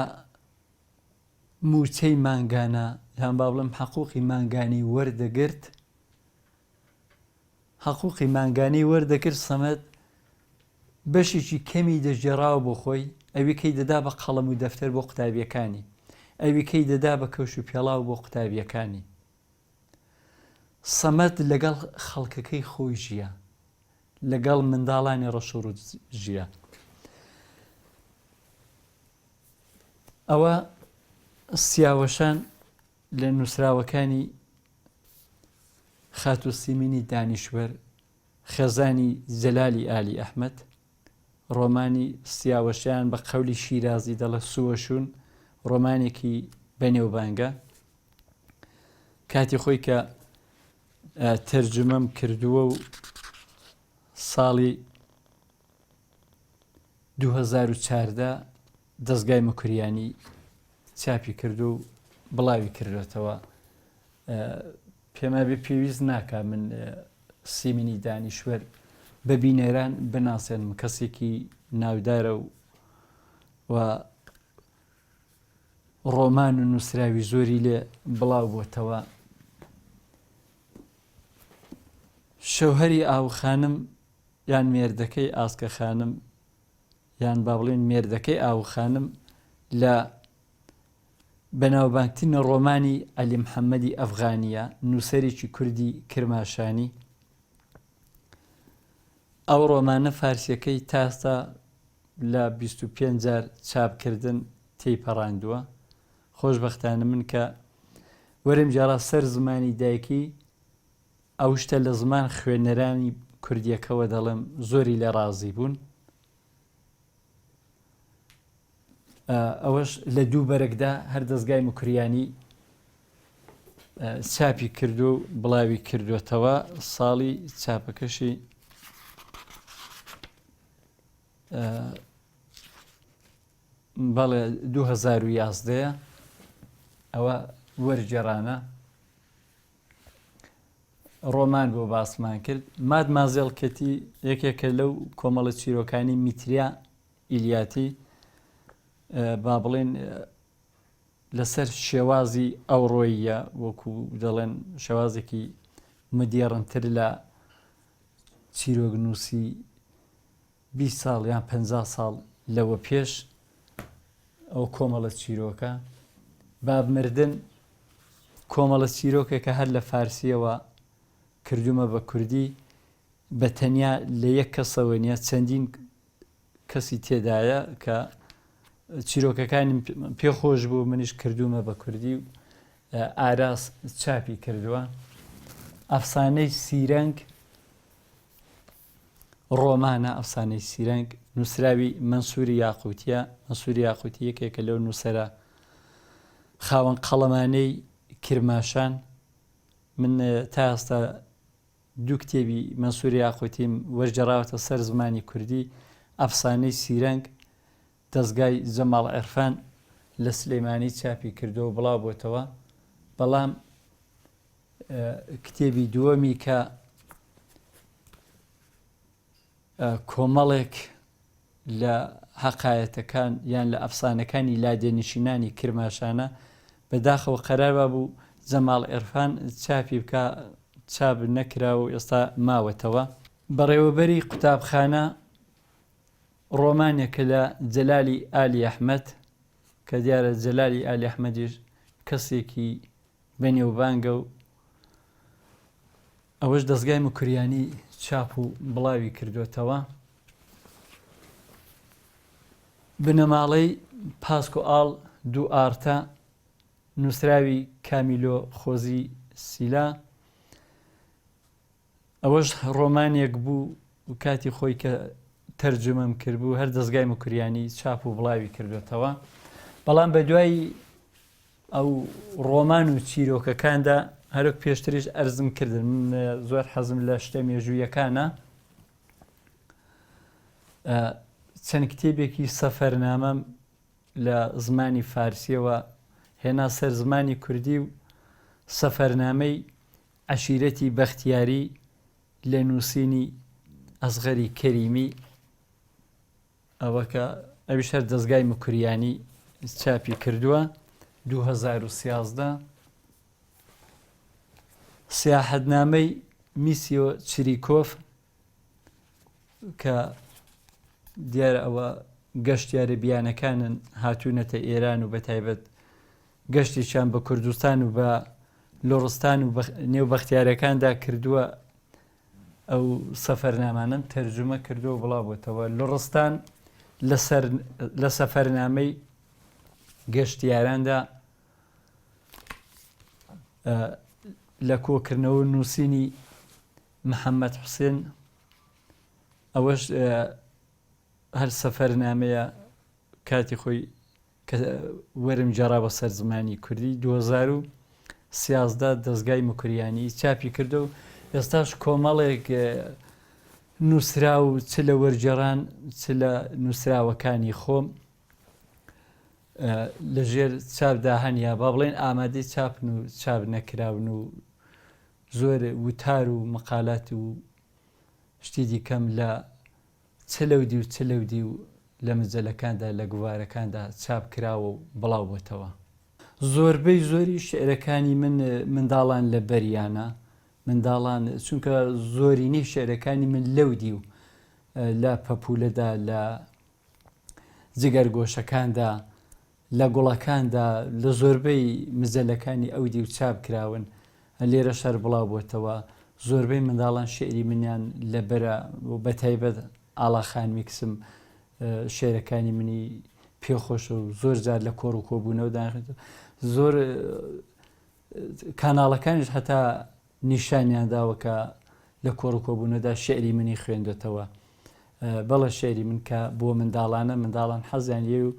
موچەی مانگانە یان با بڵێم حەقوقی مانگانی وەردەگرت، حەقوقی مانگانەی وەردەگرت سەمەد بەشێکی کەمی دەژێڕاوە بۆ خۆی، ئەوی کەی دەدا بە قەڵەم و دەفتەر بۆ قوتابیەکانی، ئەوی کەی دەدا بە کەوش و پێڵاو بۆ قوتابیەکانی. سەمەد لەگەڵ خەڵکەکەی خۆی ژیە، لەگەڵ منداڵانی ڕەشوڕوت ژیە. ئەوە سیاوەشان لە نووسراوەکانی خاتوسیمینی دانیشوەر، خێزانی جەلالی ئالی ئەحمەد، ڕۆمانی سیاوەشیان بە قەولی شیرازی دەڵێ سووەشون، ڕۆمانێکی بەنێوبانگە. کاتی خۆی کە تەرجمەم کردووە و ساڵی 2014 دەستگای مەکوریانی چاپی کردو و بڵاوی کردێتەوە. پێما بێ پێویست ناکە من سیمینی دانیشوەر بە بینەران بناسێنم، کەسێکی ناودارە و ڕۆمان و نووسراوی زۆری لێ بڵاو بۆتەوە. شەوهەری ئاوخانم یان مێردەکەی ئاسکە خانم یان با بڵێن مێردەکەی ئاوخانم لە بەناوبانگترین ڕۆمانی عەلی محەممەدی ئەفغانیە، نووسەرێکی کوردی کرماشانی. ئەو ڕۆمانە فارسیەکەی تاستا لە 25 جار چاپکردن تێیپەڕاندووە. خۆشبەختانە من کە وەرم جارا سەر زمانی دایکی ئەو شتە لە زمان خوێنەرانی کوردیەکەوە دەڵێم زۆری لە ڕازی بوون. ئەوەش لە دوو بەرەکدا هەر دەستگای مەکوریانی چاپی کردو و بڵاوی کردوێتەوە. ساڵی چاپەکەشی بەڵێ 2011 ئەوە وەرجێڕانە ڕۆمان بۆ باسمان کرد. ماد مازێڵکەتی یەکێکە لەو کۆمەڵە چیرۆکانی میتریا ئیلیاتی، با بڵێن لەسەر شێوازی ئەوڕۆیە، وەکو دەڵێن شێوازێکی مدێڕنتر لە چیرۆکنووسی 20 ساڵ یان 50 ساڵ لەوە پێش ئەو کۆمەڵە چیرۆکە. بابمردن کۆمەڵە چیرۆکێکە هەر لە فارسیەوە کردومە بە کوردی، بە تەنیا لە یەک کەسەوە نیە، چەندین کەسی تێدایە کە چیرۆکەکانی پێخۆش بوو، منیش کردومە بە کوردی و ئاراس چاپی کردووە. ئەفسانەی سیرەنگ ڕۆمانە، ئەفسانەی سیرەنگ نووسراوی مەنسووری یاقوتیە. مەنسووری یاقوتی یەکێکە لەو نووسەرە خاوەن قەڵەمانەی کرماشان. من تا ئێستا دوو کتێبی مەنسووری یاقوتیم وەرجێڕاوەتە سەر زمانی کوردی. ئەفسانەی سیرەنگ دەستگای جەماڵ عێرفان لە سلەیمانی چاپی کردەوە بڵاو بۆتەوە. بەڵام کتێبی دووەمی کە کۆمەڵێک لە حەقایەتەکان یان لە ئەفسانەکانی لادێنشینانی کرماشانە بەداخەوە قەرارا بوو جەماڵ عێرفان چاپی بکە، چاپ نەکراوە و ئێستا ماوەتەوە. بەڕێوەبەری قوتابخانە ڕۆمانێکە لە جەلالی ئالی ئەحمەد، کە دیارە جەلالی ئالی ئەحمەدیش کەسێکی بەنێوبانگە و ئەوەش دەستگای مەکوریانی چاپ و بڵاوی کردوێتەوە. بنەماڵەی پاسکۆ ئاڵ دوو ئارتە نووسراوی کامیلۆ خۆزی سیلا، ئەوەش ڕۆمانێک بوو و کاتی خۆی کە تەرجمەم کردبوو هەر دەستگای مەکوریانی چاپ و بڵاوی کردوێتەوە. بەڵام بە دوای ئەو ڕۆمان و چیرۆکەکاندا هەرۆک پێشتریش ئەرزم کردن، من زۆر حەزم لە شتە مێژوویەکانە. چەند کتێبێکی سەفەرنامەم لە زمانی فارسیەوە هێنا سەر زمانی کوردی و سەفەرنامەی عەشیرەتی بەختیاری لە نووسینی ئەزغەری کەریمی ئەوەکە ئەویش هەر دەستگای مکوریانی چاپی کردووە 2013. سیاحەتنامەی میسیۆ چریکۆف کە دیارە ئەوە گەشتیارە بیانەکانن هاتوونەتە ئێران و بەتایبەت گەشتێکیان بە کوردستان و بە لۆڕستان و نێو بەختیارەکاندا کردووە. ئەو سەفەرنامانم تەرجمە کردووە و بڵاوبووەتەوە. لۆڕستان لە سەفەرنامەی گەشتیاراندا لە کۆکردنەوە نووسینی محەممەد حوسێن ئەوەش هەر سەفەرنامەیە کاتی خۆی وەرم جێڕا بە سەر زمانی کوردی 2013 دەستگای مکوریانی چاپی کردو و ئێستاش کۆمەڵێک نووسرا و چ لە وەرجێڕان چ لە نووسراوەکانی خۆم لەژێر چاپدا هەنیا با بڵێن ئامادەی چاپن و چاپ نەکراون و زۆر وتار و مەقالات و شتی دیکەم لە چ لەودی و چ لەودی و لە مجەلەکاندا لە گوارەکاندا چاپ کراوە و بڵاو بۆتەوە. زۆربەی زۆری شعرەکانی من منداڵان لە بەریانە منداڵان چونکە زۆرینەی شعرەکانی من لەودی و لە پەپولەدا لە جگەرگۆشەکاندا لە گوڵەکاندا لە زۆربەی مجەلەکانی ئەودی و چاپ کراون لێرە شەر بڵاو بۆتەوە. زۆربەی منداڵان شعری منیان لەبەرە و بەتایبەت ئاڵاخان میکسم شعرەکانی منی پێخۆشە و زۆر جار لە کۆڕ و کۆبوونەوەدا زۆر کاناڵەکانیش هەتا نیشانیان داوە کە لە کۆڕ و کۆبوونەدا شعری منی خوێندێتەوە. بەڵە شعری من کە بۆ منداڵان حەزیان لێ و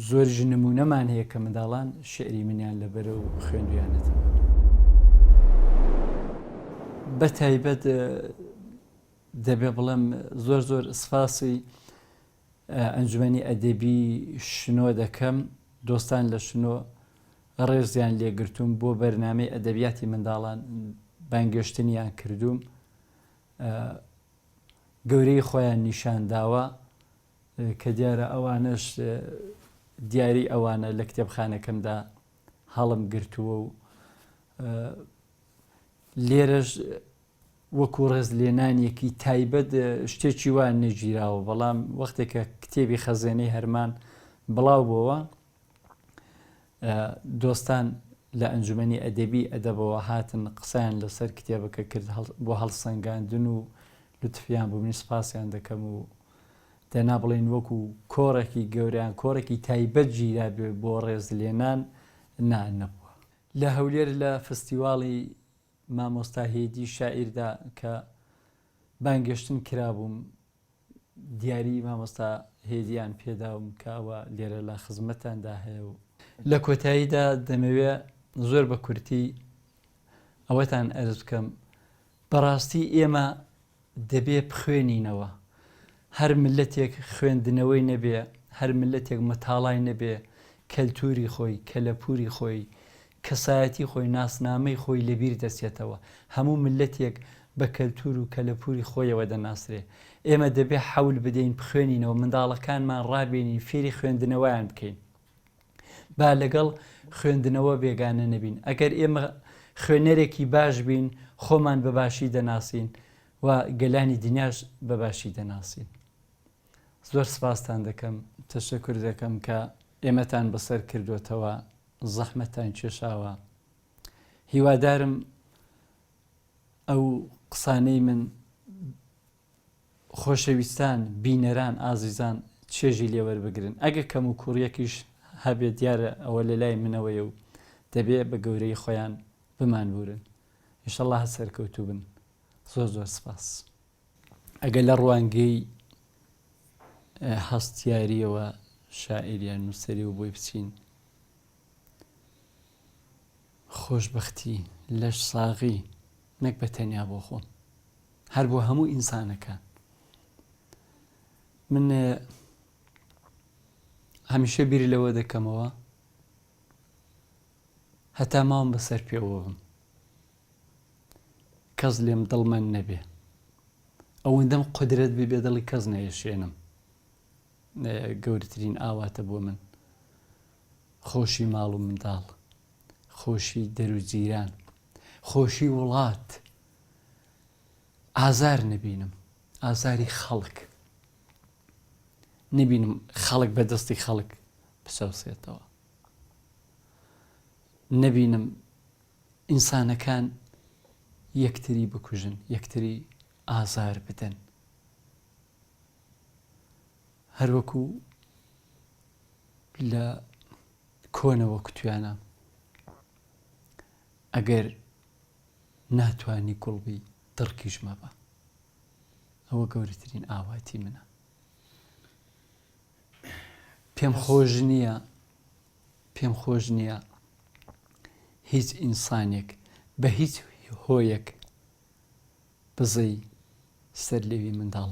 زۆریش نمونەمان هەیە کە منداڵان شعری منیان لەبەرە و خوێندویانێتەوە. بەتایبەت دەبێ بڵێم زۆر سپاسی ئەنجومەنی ئەدەبی شنۆ دەکەم. دۆستان لە شنۆ ڕێزیان لێگرتووم بۆ بەرنامەی ئەدەبیاتی منداڵان بانگێشتنیان کردووم. گەورەی خۆیان نیشان داوە کە دیارە ئەوانش دیاری ئەوانە لە کتێبخانەکەمدا هەڵم گرتووە و لێرەش وەکو ڕێز لێنانیەکی تایبەت شتێکی وان نەگیراوە، بەڵام وەختێکە کتێبی خەزێنەی هەرمان بڵاو بووە دۆستان لە ئەنجومەنی ئەدەبی ئەدەبەوە هاتن قسەیان لەسەر کتێبەکە کرد بۆ هەڵسەنگاندن و لوتفیان بوومنی سپاسیان دەکەم و دەنا بڵێن وەکو کۆڕێکی گەوریان کۆڕێکی تایبەت گیرا بێ بۆ ڕێز لێنان نەبووە. لە هەولێر لە فستیواڵی مامۆستا هێدی شاعیردا کە بانگێشتن کرابووم دیاری مامۆستا هێدیان پێداوم کە ئەوە لێرە لە خزمەتاندا هەیە و لە کۆتاییدا دەمەوێت زۆر بە کورتی ئەوەتان ئەرز بکەم بەڕاستی ئێمە دەبێ بخوێنینەوە. هەر ملەتێک خوێندنەوەی نەبێ، هەر ملەتێک مەتاڵای نەبێ کەلتوری خۆی کەلەپوری خۆی کەسایەتی خۆی ناسنامەی خۆی لەبیر دەچێتەوە. هەموو ملەتێک بە کەلتور و کەلەپوری خۆیەوە دەناسرێ. ئێمە دەبێ حەول بدەین بخوێنینەوە منداڵەکانمان ڕابێنین فێری خوێندنەوەیان بکەین با لەگەڵ خوێندنەوە بێگانە نەبین. ئەگەر ئێمە خوێنەرێکی باش بین خۆمان بەباشی دەناسین و گەلانی دنیاش بەباشی دەناسین. زۆر سپاستان دەکەم، تەشەکر دەکەم کە ئێمەتان بەسەر کردوێتەوە، زەحمەتان کێشاوە. هیوادارم ئەو قسانەی من خۆشەویستان بینەران ئازیزان چێژی لێوەربگرن. ئەگە کەم و کوڕیەکیش هەبێت دیارە ئەوە لە لای منەوەیە و دەبێت بە گەورەی خۆیان بمان بورن. ئینشەڵڵا سەرکەوتوو بن. زۆر سپاس. ئەگە لە ڕوانگەی هەستیاریەوە شاعیریان نووسەری و بۆی بچین خۆشبەختی لەش ساغی نەک بە تەنیا بۆ خۆم هەر بۆ هەموو ئینسانەکان من هەمیشە بیری لەوە دەکەمەوە هەتا ماوەم بەسەر پێوە بم کەس لێم دڵمەند نەبێ ئەوەندەم قودرەت بێ دڵی کەس نەیەشێنم گەورەترین ئاواتە بۆ من خۆشی ماڵ و منداڵ خۆشی دەر و جیران خۆشی وڵات ئازار نەبینم ئازاری خەڵک نەبینم خەڵک بەدەستی خەڵک بچەوسێتەوە نەبینم ئینسانەکان یەکتری بکوژن یەکتری ئازار بدەن هەروەکو لە کۆنەوە کوتویانە ئەگەر ناتوانی گوڵبی دڕکیش مەبە ئەوە گەورەترین ئاواتی منە پێم خۆش نییە هیچ ئینسانێک بە هیچ هۆیەک بزەی سەر لێوی منداڵ